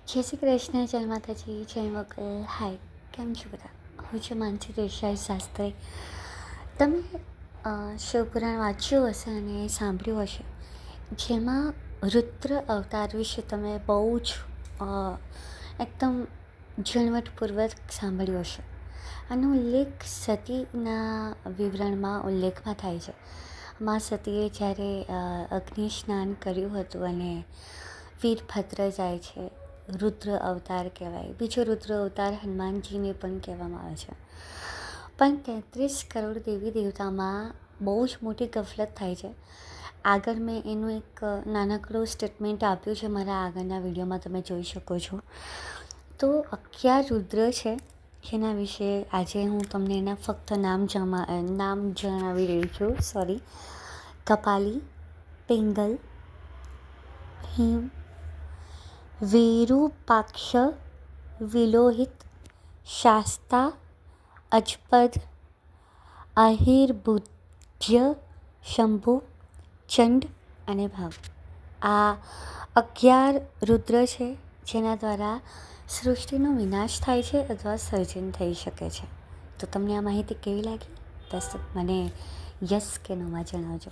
જય શ્રી કૃષ્ણ, જય માતાજી, જય મંગલ. હાય, કેમ છો બધા? હું છું માનસી દેસાઈ શાસ્ત્રી. તમે શિવપુરાણ વાંચ્યું હશે અને સાંભળ્યું હશે, જેમાં રુદ્ર અવતાર વિશે તમે બહુ જ એકદમ ઝીણવટપૂર્વક સાંભળ્યું હશે. આનો ઉલ્લેખ સતીના વિવરણમાં ઉલ્લેખમાં થાય છે. મા સતીએ જ્યારે અગ્નિ સ્નાન કર્યું હતું અને વીરભદ્ર જાય છે, રુદ્ર અવતાર કહેવાય. બીજો રુદ્ર અવતાર હનુમાનજીને પણ કહેવામાં આવે છે. પણ 33 કરોડ દેવી દેવતામાં બહુ જ મોટી ગફલત થાય છે. આગળ મેં એનું એક નાનકડું સ્ટેટમેન્ટ આપ્યું છે, મારા આગળના વિડીયોમાં તમે જોઈ શકો છો. તો 11 રુદ્ર છે, જેના વિશે આજે હું તમને એના ફક્ત નામ જણાવી રહી છું. કપાલી, પિંગલ, હિમ, વિરૂપાક્ષ, વિલોહિત, શાસ્તા, અજપદ, અહિર્ભુજ્ય, શંભુ, ચંડ અને ભાવ. આ 11 રુદ્ર છે, જેના દ્વારા સૃષ્ટિનો વિનાશ થાય છે અથવા સર્જન થઈ શકે છે. તો તમને આ માહિતી કેવી લાગી? બસ મને યસ કે નોમાં જણાવજો.